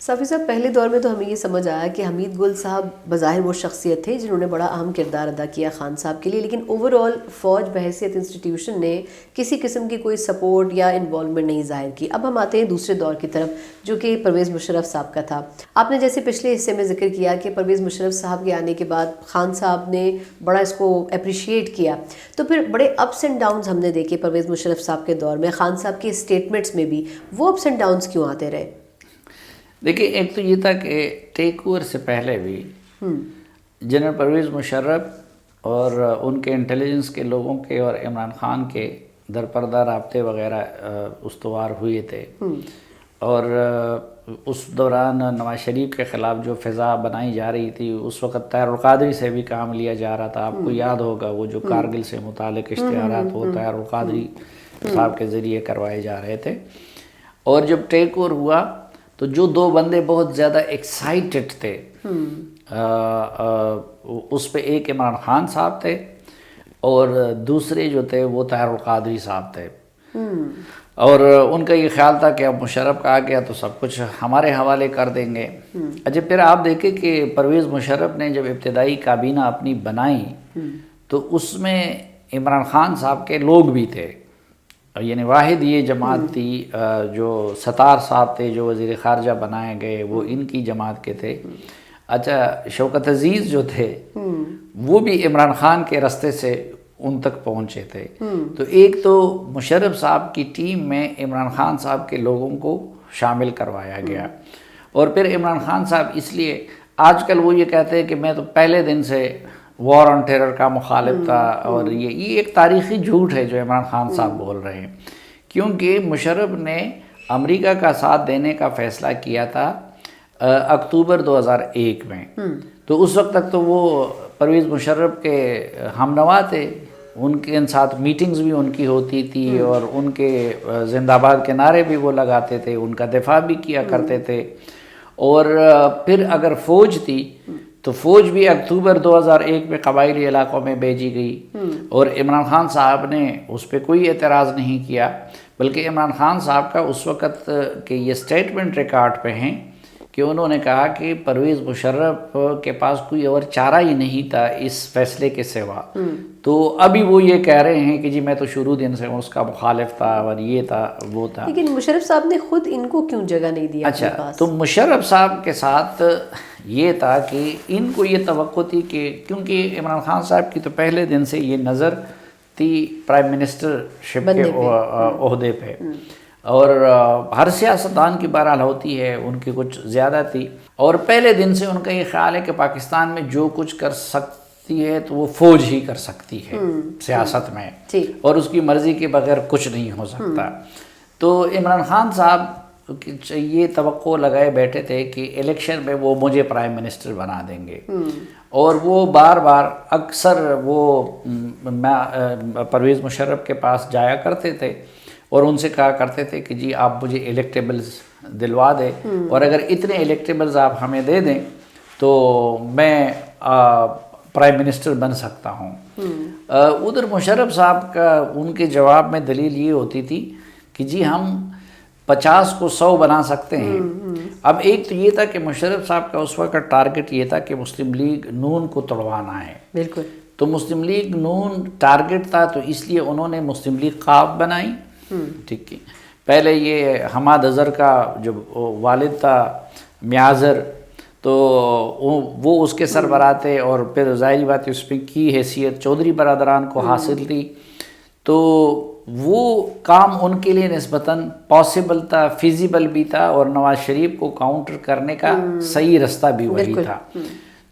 صافی صاحب، پہلے دور میں تو ہمیں یہ سمجھ آیا کہ حمید گل صاحب بظاہر وہ شخصیت تھے جنہوں نے بڑا اہم کردار ادا کیا خان صاحب کے لیے، لیکن اوور آل فوج بحیثیت انسٹیٹیوشن نے کسی قسم کی کوئی سپورٹ یا انوالومنٹ نہیں ظاہر کی۔ اب ہم آتے ہیں دوسرے دور کی طرف جو کہ پرویز مشرف صاحب کا تھا۔ آپ نے جیسے پچھلے حصے میں ذکر کیا کہ پرویز مشرف صاحب کے آنے کے بعد خان صاحب نے بڑا اس کو اپریشیٹ کیا، تو پھر بڑے اپس اینڈ ڈاؤنز ہم نے دیکھے پرویز مشرف صاحب کے دور میں، خان صاحب کے اسٹیٹمنٹس میں بھی وہ اپس اینڈ ڈاؤنز کیوں آتے رہے؟ دیکھیے، ایک تو یہ تھا کہ ٹیک اوور سے پہلے بھی جنرل پرویز مشرف اور ان کے انٹیلیجنس کے لوگوں کے اور عمران خان کے درپردہ رابطے وغیرہ استوار ہوئے تھے، اور اس دوران نواز شریف کے خلاف جو فضا بنائی جا رہی تھی، اس وقت طاہر القادری سے بھی کام لیا جا رہا تھا۔ آپ کو یاد ہوگا وہ جو کارگل سے متعلق اشتہارات وہ طاہر القادری صاحب کے ذریعے کروائے جا رہے تھے۔ اور جب ٹیک اوور ہوا تو جو دو بندے بہت زیادہ ایکسائٹڈ تھے اس پہ ایک عمران خان صاحب تھے اور دوسرے جو تھے وہ طاہر القادری صاحب تھے، اور ان کا یہ خیال تھا کہ اب مشرف کا آ گیا تو سب کچھ ہمارے حوالے کر دیں گے۔ اچھا، پھر آپ دیکھیں کہ پرویز مشرف نے جب ابتدائی کابینہ اپنی بنائی تو اس میں عمران خان صاحب کے لوگ بھی تھے، یعنی واحد یہ جماعت تھی جو ستار صاحب تھے جو وزیر خارجہ بنائے گئے، وہ ان کی جماعت کے تھے۔ اچھا، شوکت عزیز جو تھے وہ بھی عمران خان کے راستے سے ان تک پہنچے تھے۔ تو ایک تو مشرف صاحب کی ٹیم میں عمران خان صاحب کے لوگوں کو شامل کروایا گیا، اور پھر عمران خان صاحب اس لیے آج کل وہ یہ کہتے ہیں کہ میں تو پہلے دن سے وار آن ٹیرر کا مخالف تھا، اور یہ ایک تاریخی جھوٹ ہے جو عمران خان صاحب بول رہے ہیں، کیونکہ مشرف نے امریکہ کا ساتھ دینے کا فیصلہ کیا تھا اکتوبر 2001 میں، تو اس وقت تک تو وہ پرویز مشرف کے ہم نوا تھے، ان کے ساتھ میٹنگز بھی ان کی ہوتی تھی، اور ان کے زندہ آباد کے نعرے بھی وہ لگاتے تھے، ان کا دفاع بھی کیا کرتے تھے۔ اور پھر اگر فوج تھی تو فوج بھی اکتوبر 2001 میں قبائلی علاقوں میں بھیجی گئی، اور عمران خان صاحب نے اس پہ کوئی اعتراض نہیں کیا، بلکہ عمران خان صاحب کا اس وقت کے یہ سٹیٹمنٹ ریکارڈ پہ ہیں کہ انہوں نے کہا کہ پرویز مشرف کے پاس کوئی اور چارہ ہی نہیں تھا اس فیصلے کے سوا۔ تو ابھی وہ یہ کہہ رہے ہیں کہ جی میں تو شروع دن سے اس کا مخالف تھا اور یہ تھا وہ تھا، لیکن مشرف صاحب نے خود ان کو کیوں جگہ نہیں دیا؟ اچھا، تو مشرف صاحب کے ساتھ یہ تھا کہ ان کو یہ توقع تھی کہ کیونکہ عمران خان صاحب کی تو پہلے دن سے یہ نظر تھی پرائم منسٹر شپ کے عہدے پہ، اور ہر سیاستدان کی بہرحال ہوتی ہے، ان کی کچھ زیادہ تھی، اور پہلے دن سے ان کا یہ خیال ہے کہ پاکستان میں جو کچھ کر سکتی ہے تو وہ فوج ہی کر سکتی ہے سیاست میں، اور اس کی مرضی کے بغیر کچھ نہیں ہو سکتا۔ تو عمران خان صاحب یہ توقع لگائے بیٹھے تھے کہ الیکشن میں وہ مجھے پرائم منسٹر بنا دیں گے، اور وہ بار بار اکثر وہ پرویز مشرف کے پاس جایا کرتے تھے اور ان سے کہا کرتے تھے کہ جی آپ مجھے الیکٹیبلز دلوا دیں، اور اگر اتنے الیکٹیبلز آپ ہمیں دے دیں تو میں پرائم منسٹر بن سکتا ہوں۔ ادھر مشرف صاحب کا ان کے جواب میں دلیل یہ ہوتی تھی کہ جی ہم 50 کو 100 بنا سکتے ہیں۔ اب ایک تو یہ تھا کہ مشرف صاحب کا اس وقت ٹارگٹ یہ تھا کہ مسلم لیگ نون کو توڑوانا ہے، بالکل، تو مسلم لیگ نون ٹارگٹ تھا، تو اس لیے انہوں نے مسلم لیگ قاف بنائی۔ ٹھیک ہے، پہلے یہ حماد اظہر کا جو والد تھا میازر، تو وہ اس کے سربراہ تھے، اور پھر ظاہری بات اس پہ کی حیثیت چودھری برادران کو حاصل تھی، تو وہ کام ان کے لیے نسبتاً پاسبل تھا، فیزیبل بھی تھا، اور نواز شریف کو کاؤنٹر کرنے کا صحیح رستہ بھی وہی تھا۔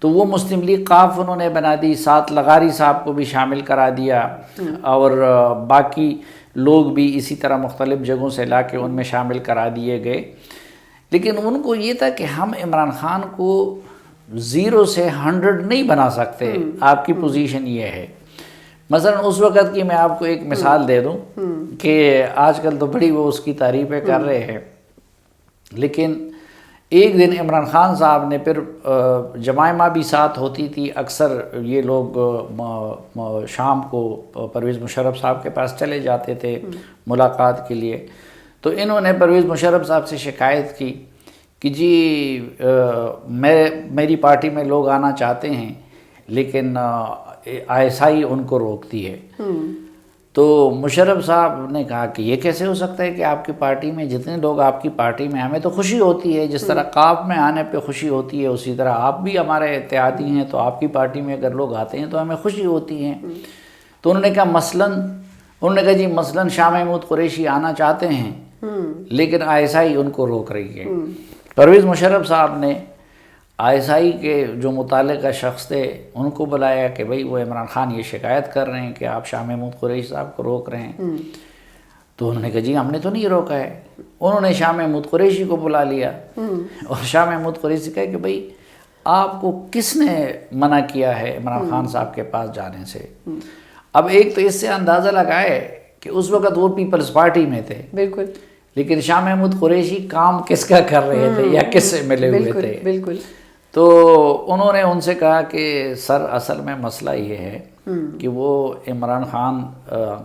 تو وہ مسلم لیگ قاف انہوں نے بنا دی، ساتھ لغاری صاحب کو بھی شامل کرا دیا، اور باقی لوگ بھی اسی طرح مختلف جگہوں سے لا کے ان میں شامل کرا دیے گئے۔ لیکن ان کو یہ تھا کہ ہم عمران خان کو 0 سے 100 نہیں بنا سکتے، آپ کی پوزیشن یہ ہے۔ مثلا اس وقت کی میں آپ کو ایک مثال دے دوں کہ آج کل تو بڑی وہ اس کی تعریفیں کر رہے ہیں، لیکن ایک دن عمران خان صاحب نے، پھر جمائمہ بھی ساتھ ہوتی تھی، اکثر یہ لوگ شام کو پرویز مشرف صاحب کے پاس چلے جاتے تھے ملاقات کے لیے، تو انہوں نے پرویز مشرف صاحب سے شکایت کی کہ جی میری پارٹی میں لوگ آنا چاہتے ہیں لیکن ISI ان کو روکتی ہے. تو مشرف صاحب نے کہا کہ یہ کیسے ہو سکتا ہے کہ آپ کی پارٹی میں جتنے لوگ آپ کی پارٹی میں، ہمیں تو خوشی ہوتی ہے، جس طرح کاف میں آنے پہ خوشی ہوتی ہے اسی طرح آپ بھی ہمارے اتحادی ہیں، تو آپ کی پارٹی میں اگر لوگ آتے ہیں تو ہمیں خوشی ہوتی ہے. تو انہوں نے کہا جی مثلاً شاہ محمود قریشی آنا چاہتے ہیں لیکن ISI ان کو روک رہی ہے. پرویز مشرف صاحب نے ISI کے جو متعلقہ شخص تھے ان کو بلایا کہ بھئی وہ عمران خان یہ شکایت کر رہے ہیں کہ آپ شاہ محمود قریشی صاحب کو روک رہے ہیں. تو انہوں نے کہا جی ہم نے تو نہیں روکا ہے. انہوں نے شاہ محمود قریشی کو بلا لیا اور شاہ محمود قریشی کہا کہ بھئی آپ کو کس نے منع کیا ہے عمران خان صاحب کے پاس جانے سے. اب ایک تو اس سے اندازہ لگائے کہ اس وقت وہ پیپلز پارٹی میں تھے بالکل، لیکن شاہ محمود قریشی کام کس کا کر رہے تھے یا کس سے ملے ہوئے تھے. بالکل. تو انہوں نے ان سے کہا کہ سر اصل میں مسئلہ یہ ہے کہ وہ عمران خان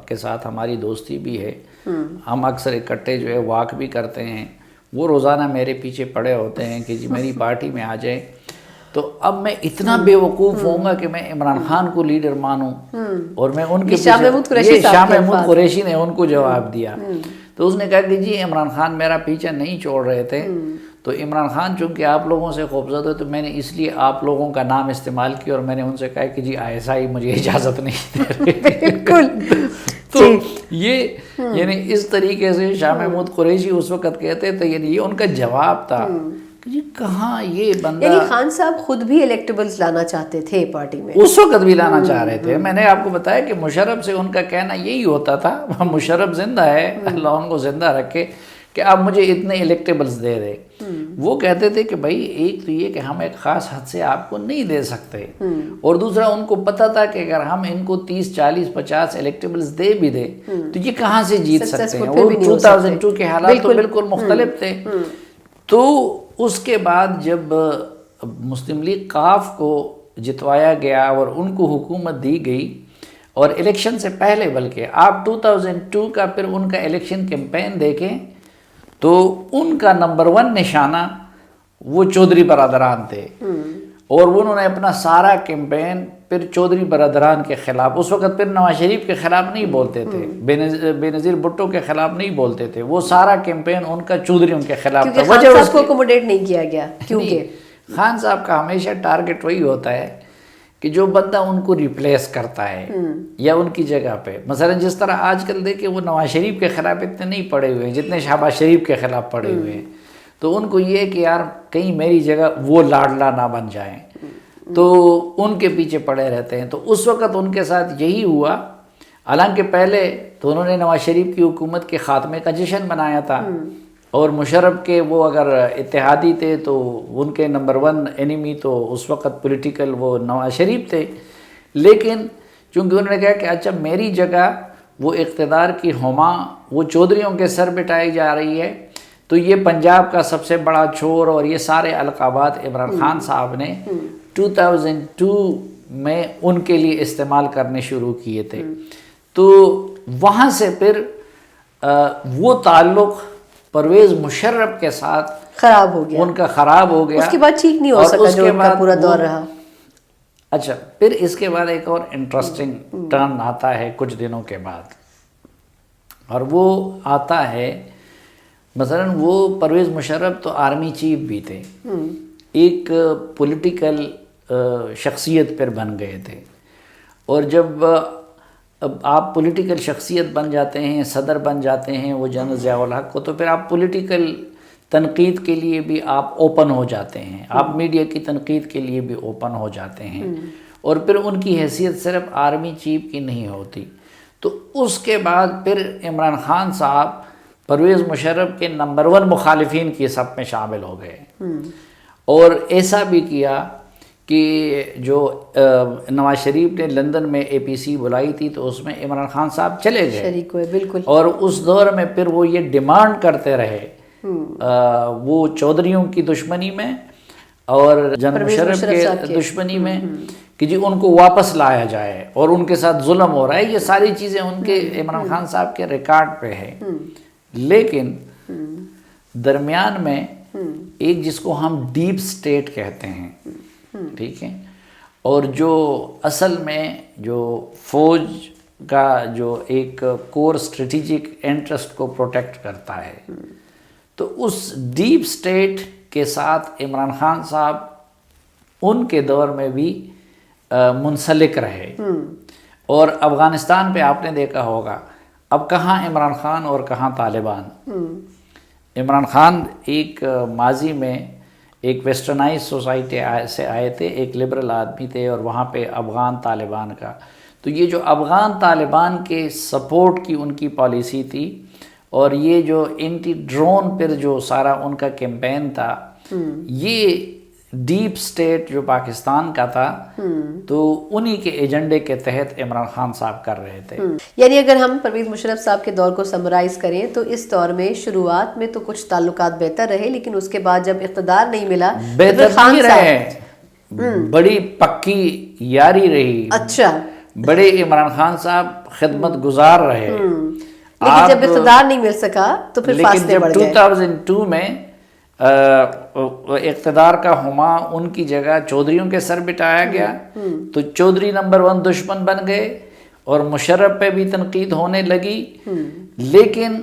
کے ساتھ ہماری دوستی بھی ہے، ہم اکثر اکٹھے جو ہے واک بھی کرتے ہیں، وہ روزانہ میرے پیچھے پڑے ہوتے ہیں کہ جی میری پارٹی میں آ جائیں. تو اب میں اتنا بے وقوف ہوں گا کہ میں عمران خان کو لیڈر مانوں اور میں ان کے شاہ محمود قریشی نے ان کو جواب دیا. تو اس نے کہا کہ جی عمران خان میرا پیچھا نہیں چھوڑ رہے تھے، تو عمران خان چونکہ آپ لوگوں سے خوفزدہ ہے تو میں نے اس لیے آپ لوگوں کا نام استعمال کیا اور میں نے ان سے کہا کہ جی ISI مجھے اجازت نہیں دے رہے. بالکل. تو یہ یعنی اس طریقے سے شاہ محمود قریشی اس وقت کہتے تھے، یعنی یہ ان کا جواب تھا کہ جی کہاں یہ بندہ. یعنی خان صاحب خود بھی الیکٹیبلز لانا چاہتے تھے پارٹی میں، اس وقت بھی لانا چاہ رہے تھے. میں نے آپ کو بتایا کہ مشرف سے ان کا کہنا یہی ہوتا تھا، مشرف زندہ ہے، اللہ ان کو زندہ رکھے، کہ آپ مجھے اتنے الیکٹیبلز دے دے. وہ کہتے تھے کہ بھائی ایک تو یہ کہ ہم ایک خاص حد سے آپ کو نہیں دے سکتے، اور دوسرا ان کو پتہ تھا کہ اگر ہم ان کو 30 40 50 الیکٹیبلز دے بھی دیں تو یہ کہاں سے جیت سکتے ہیں. وہ 2002 کے حالات تو بالکل مختلف تھے. تو اس کے بعد جب مسلم لیگ کاف کو جتوایا گیا اور ان کو حکومت دی گئی، اور الیکشن سے پہلے بلکہ آپ 2002 کا پھر ان کا الیکشن کیمپین دیکھیں تو ان کا نمبر 1 نشانہ وہ چودھری برادران تھے، اور انہوں نے اپنا سارا کیمپین پھر چودھری برادران کے خلاف، اس وقت پھر نواز شریف کے خلاف نہیں بولتے تھے، بے نظیر بھٹو کے خلاف نہیں بولتے تھے، وہ سارا کیمپین ان کا چودھریوں کے خلاف تھا. خان صاحب کو اکوموڈیٹ نہیں کیا گیا، کیونکہ خان صاحب کا ہمیشہ ٹارگٹ وہی ہوتا ہے کہ جو بندہ ان کو ریپلیس کرتا ہے یا ان کی جگہ پہ. مثلا جس طرح آج کل دیکھیں وہ نواز شریف کے خلاف اتنے نہیں پڑے ہوئے ہیں جتنے شہباز شریف کے خلاف پڑے ہوئے ہیں. تو ان کو یہ کہ یار کہیں میری جگہ وہ لاڈلا نہ بن جائیں، تو ان کے پیچھے پڑے رہتے ہیں. تو اس وقت ان کے ساتھ یہی ہوا. حالانکہ پہلے تو انہوں نے نواز شریف کی حکومت کے خاتمے کا جشن منایا تھا، اور مشرف کے وہ اگر اتحادی تھے تو ان کے نمبر 1 اینیمی تو اس وقت پولیٹیکل وہ نواز شریف تھے. لیکن چونکہ انہوں نے کہا کہ اچھا میری جگہ وہ اقتدار کی ہما وہ چودھریوں کے سر بٹھائی جا رہی ہے، تو یہ پنجاب کا سب سے بڑا چور اور یہ سارے القابات عمران خان صاحب نے 2002 میں ان کے لیے استعمال کرنے شروع کیے تھے. تو وہاں سے پھر وہ تعلق پرویز مشرف کے ساتھ خراب ہو گیا، ان کا خراب ہو گیا. اس کے بعد ٹھیک نہیں ہو سکا جو ان کا پورا دور رہا. اچھا پھر اس کے بعد ایک اور انٹرسٹنگ ٹرن آتا ہے کچھ دنوں کے بعد، اور وہ آتا ہے مثلا وہ پرویز مشرف تو آرمی چیف بھی تھے، ایک پولیٹیکل شخصیت پر بن گئے تھے. اور جب آپ پولیٹیکل شخصیت بن جاتے ہیں، صدر بن جاتے ہیں وہ جنرل ضیاء الحق کو، تو پھر آپ پولیٹیکل تنقید کے لیے بھی آپ اوپن ہو جاتے ہیں، آپ میڈیا کی تنقید کے لیے بھی اوپن ہو جاتے ہیں. اور پھر ان کی حیثیت صرف آرمی چیف کی نہیں ہوتی. تو اس کے بعد پھر عمران خان صاحب پرویز مشرف کے نمبر 1 مخالفین کی صف میں شامل ہو گئے، اور ایسا بھی کیا کہ جو نواز شریف نے لندن میں APC بلائی تھی تو اس میں عمران خان صاحب چلے گئے، شریک ہوئے بالکل. اور اس دور میں پھر وہ یہ ڈیمانڈ کرتے رہے وہ چودھریوں کی دشمنی میں اور جنرل مشرف کے دشمنی میں کہ جی ان کو واپس لایا جائے اور ان کے ساتھ ظلم ہو رہا ہے. یہ ساری چیزیں ان کے عمران خان صاحب کے ریکارڈ پہ ہے. لیکن درمیان میں ایک جس کو ہم ڈیپ سٹیٹ کہتے ہیں، ٹھیک ہے، اور جو اصل میں جو فوج کا جو ایک کور اسٹریٹجک انٹرسٹ کو پروٹیکٹ کرتا ہے، تو اس ڈیپ سٹیٹ کے ساتھ عمران خان صاحب ان کے دور میں بھی منسلک رہے، اور افغانستان پہ آپ نے دیکھا ہوگا اب کہاں عمران خان اور کہاں طالبان۔ عمران خان ایک ماضی میں ایک ویسٹرنائز سوسائٹی سے آئے تھے، ایک لبرل آدمی تھے، اور وہاں پہ افغان طالبان کا، تو یہ جو افغان طالبان کے سپورٹ کی ان کی پالیسی تھی، اور یہ جو اینٹی ڈرون پر جو سارا ان کا کیمپین تھا، یہ ڈیپ سٹیٹ جو پاکستان کا تھا، تو انہی کے ایجنڈے کے تحت عمران خان صاحب کر رہے تھے۔ یعنی اگر ہم پرویز مشرف صاحب کے دور کو سمرائز کریں تو اس دور میں شروعات میں تو کچھ تعلقات بہتر رہے، لیکن اس کے بعد جب اقتدار نہیں ملا، بہتر نہیں رہے، بڑی پکی یاری رہی، اچھا، بڑے عمران خان صاحب خدمت گزار رہے، لیکن جب اقتدار نہیں مل سکا تو پھر فاصلے بڑھ گئے۔ لیکن جب 2002 میں اقتدار کا ہما ان کی جگہ چودھریوں کے سر بٹھایا گیا، تو چودھری نمبر 1 دشمن بن گئے، اور مشرف پہ بھی تنقید ہونے لگی۔ لیکن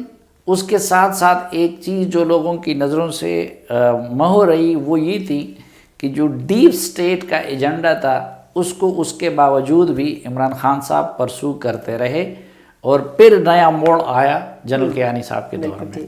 اس کے ساتھ ساتھ ایک چیز جو لوگوں کی نظروں سے محو رہی، وہ یہ تھی کہ جو ڈیپ سٹیٹ کا ایجنڈا تھا، اس کو اس کے باوجود بھی عمران خان صاحب پرسو کرتے رہے، اور پھر نیا موڑ آیا جنرل کیانی صاحب کے دور میں۔